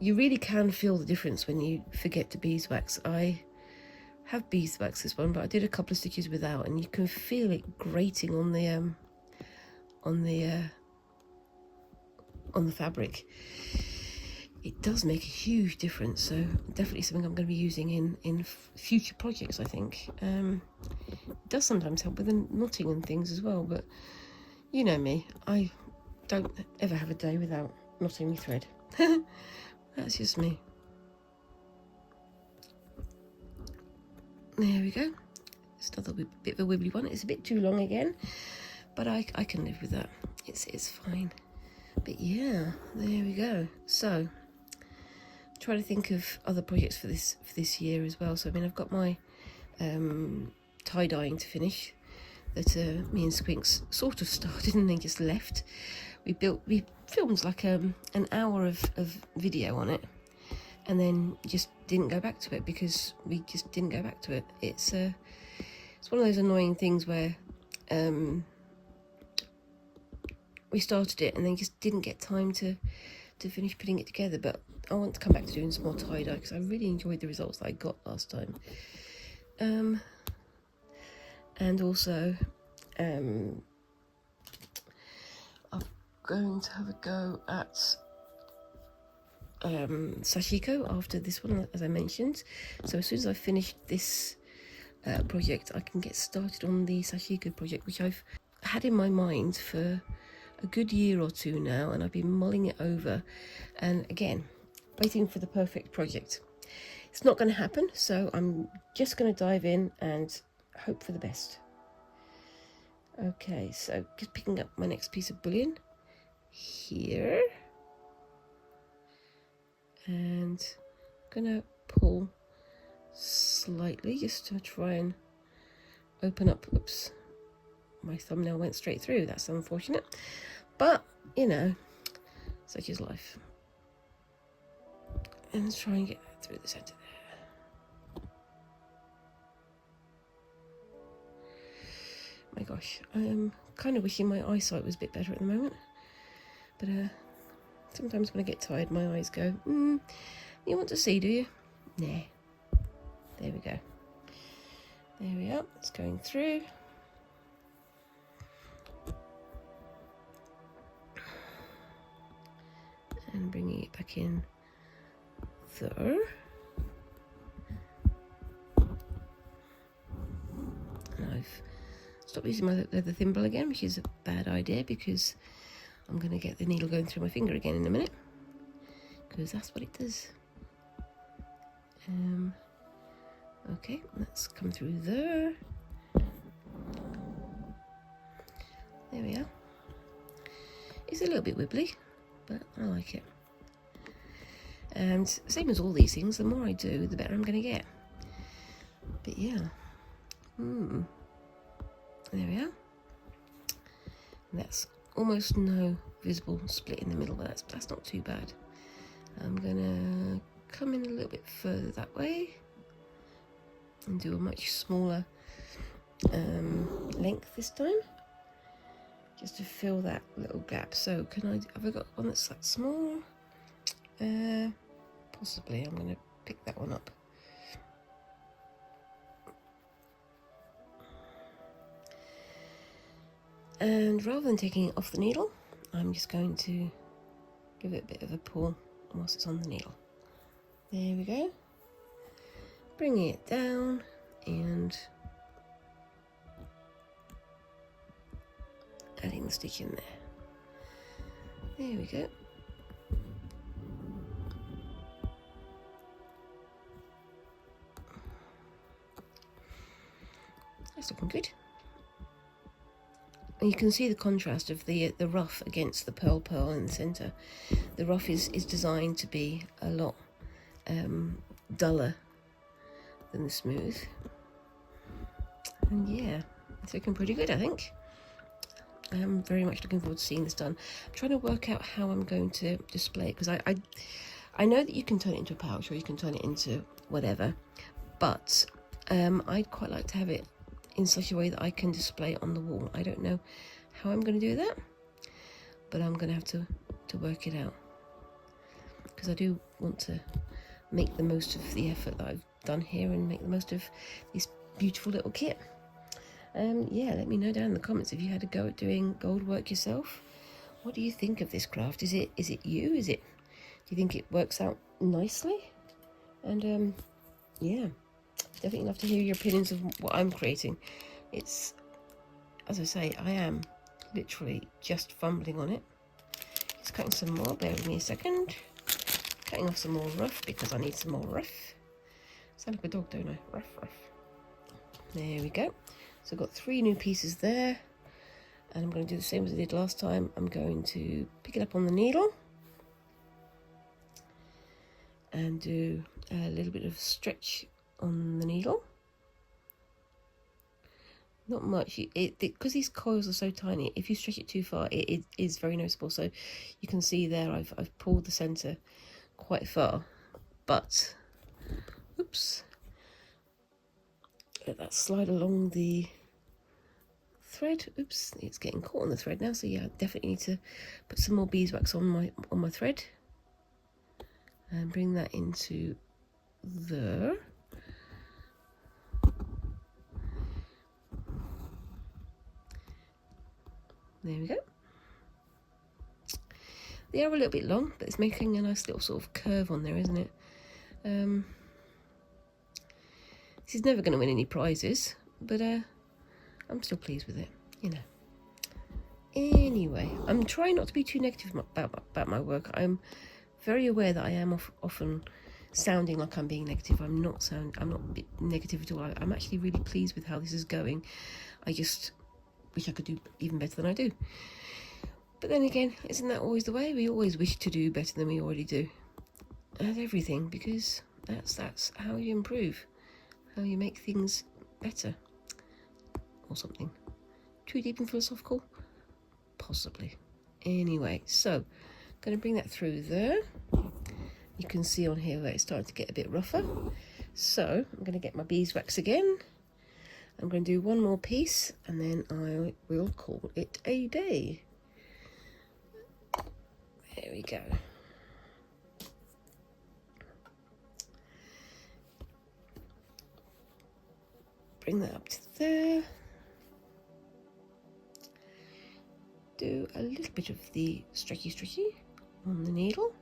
You really can feel the difference when you forget to beeswax. I have beeswax this one, but I did a couple of stitches without, and you can feel it grating on the fabric. It does make a huge difference, so definitely something I'm going to be using in future projects, I think. It does sometimes help with the knotting and things as well, but you know me, I don't ever have a day without knotting my thread. That's just me. There we go. It's another bit of a wibbly one. It's a bit too long again, but I can live with that. It's fine. But yeah, there we go. So try to think of other projects for this year as well. So I mean, I've got my tie-dyeing to finish that me and Squinks sort of started and then just left. We filmed like an hour of video on it, and then just didn't go back to it because we just didn't go back to it. It's one of those annoying things where we started it and then just didn't get time to finish putting it together. But I want to come back to doing some more tie-dye because I really enjoyed the results that I got last time. And also I'm going to have a go at sashiko after this one, as I mentioned. So as soon as I finish this project, I can get started on the sashiko project, which I've had in my mind for a good year or two now, and I've been mulling it over, and again, waiting for the perfect project. It's not going to happen, so I'm just going to dive in and hope for the best. Okay, so just picking up my next piece of bullion here, and I'm going to pull slightly just to try and open up. Oops, my thumbnail went straight through. That's unfortunate, but you know, such is life. And let's try and get through the centre there. My gosh, I am kind of wishing my eyesight was a bit better at the moment, but sometimes when I get tired my eyes go, you You want to see, do you? Nah. There we go. There we are. It's going through. And bringing it back in there. And I've stopped using my leather thimble again, which is a bad idea because I'm going to get the needle going through my finger again in a minute, because that's what it does. Okay, let's come through there. There we are. It's a little bit wibbly, but I like it. And same as all these things, the more I do, the better I'm going to get. But yeah. There we are. And that's almost no visible split in the middle, but that's not too bad. I'm going to come in a little bit further that way and do a much smaller length this time, just to fill that little gap. So have I got one that's that small? Possibly. I'm going to pick that one up. And rather than taking it off the needle, I'm just going to give it a bit of a pull whilst it's on the needle. There we go. Bringing it down and adding the stitch in there. There we go. That's looking good. And you can see the contrast of the rough against the pearl in the centre. The rough is designed to be a lot duller than the smooth. And yeah, it's looking pretty good, I think. I am very much looking forward to seeing this done. I'm trying to work out how I'm going to display it, because I know that you can turn it into a pouch or you can turn it into whatever, but I'd quite like to have it in such a way that I can display it on the wall. I don't know how I'm going to do that, but I'm going to have to work it out, because I do want to make the most of the effort that I've done here and make the most of this beautiful little kit. Yeah, let me know down in the comments if you had a go at doing gold work yourself. What do you think of this craft? Is it you? Do you think it works out nicely? And yeah, definitely love to hear your opinions of what I'm creating. It's, as I say, I am literally just fumbling on it. Just cutting some more, bear with me a second. Cutting off some more rough because I need some more rough. Sound like a dog, don't I? Rough, rough. There we go. So I've got 3 new pieces there, and I'm going to do the same as I did last time. I'm going to pick it up on the needle and do a little bit of stretch on the needle. Not much, because these coils are so tiny. If you stretch it too far, it is very noticeable. So you can see there I've pulled the centre quite far, but oops, let that slide along the thread. Oops, it's getting caught on the thread now, so yeah, I definitely need to put some more beeswax on my thread and bring that into there. There we go. They are a little bit long, but it's making a nice little sort of curve on there, isn't it? This is never going to win any prizes, but I'm still pleased with it, you know. Anyway, I'm trying not to be too negative about my work. I'm very aware that I am often sounding like I'm being negative. I'm not negative at all. I'm actually really pleased with how this is going. I just wish I could do even better than I do. But then again, isn't that always the way? We always wish to do better than we already do at everything, because that's how you improve, how you make things better, or something. Too deep and philosophical? Possibly. Anyway, so I'm going to bring that through there. You can see on here that it's starting to get a bit rougher. So I'm going to get my beeswax again. I'm going to do one more piece and then I will call it a day. There we go. bring that up to there. Do a little bit of the stretchy on the needle.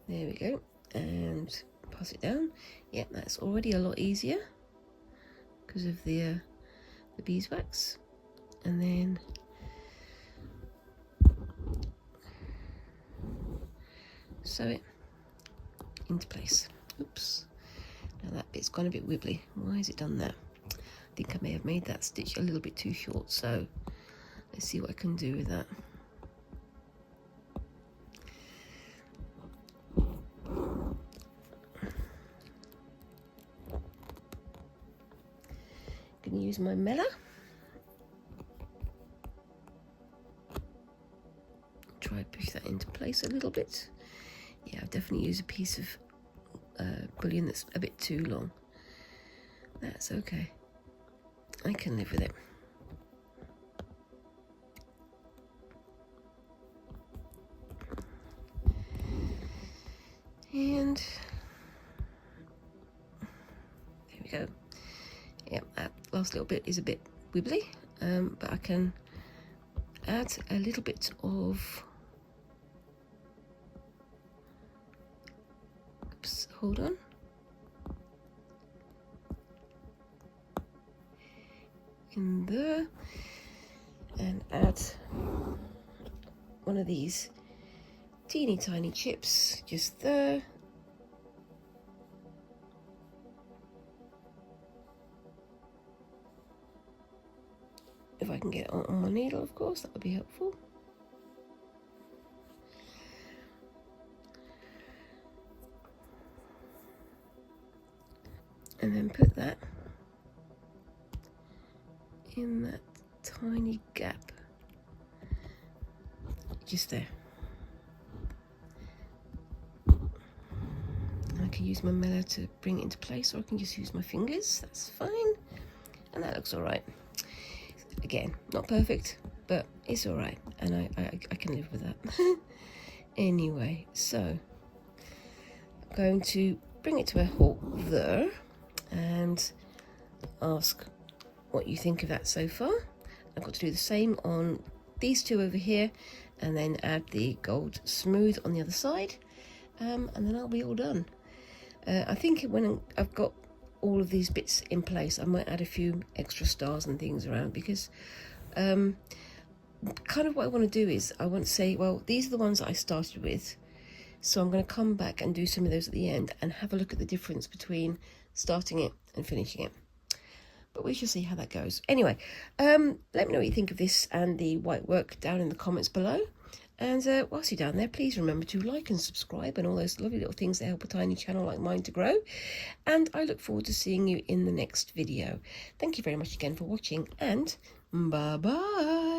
There we go, and pass it down. Yeah, that's already a lot easier because of the beeswax. And then sew it into place. Oops, now that bit's gone a bit wibbly. Why has it done that? I think I may have made that stitch a little bit too short, so let's see what I can do with that. Gonna use my meller. Try to push that into place a little bit. Yeah, I've definitely used a piece of bullion that's a bit too long. That's okay. I can live with it. And there we go. Yeah, that last little bit is a bit wibbly, but I can add a little bit of, oops, hold on. In there, and add one of these teeny tiny chips just there. If I can get it on my needle, of course, that would be helpful. And then put that in that tiny gap just there. I can use my meller to bring it into place, or I can just use my fingers. That's fine, and that looks all right. Again, not perfect, but it's all right, and I can live with that. Anyway, so I'm going to bring it to a halt there and ask what you think of that so far. I've got to do the same on these two over here, and then add the gold smooth on the other side, and then I'll be all done. I think when I've got all of these bits in place, I might add a few extra stars and things around, because kind of what I want to do is I want to say, well, these are the ones that I started with, so I'm going to come back and do some of those at the end and have a look at the difference between starting it and finishing it. But we shall see how that goes. Anyway, let me know what you think of this and the white work down in the comments below. And whilst you're down there, please remember to like and subscribe and all those lovely little things that help a tiny channel like mine to grow. And I look forward to seeing you in the next video. Thank you very much again for watching, and bye-bye.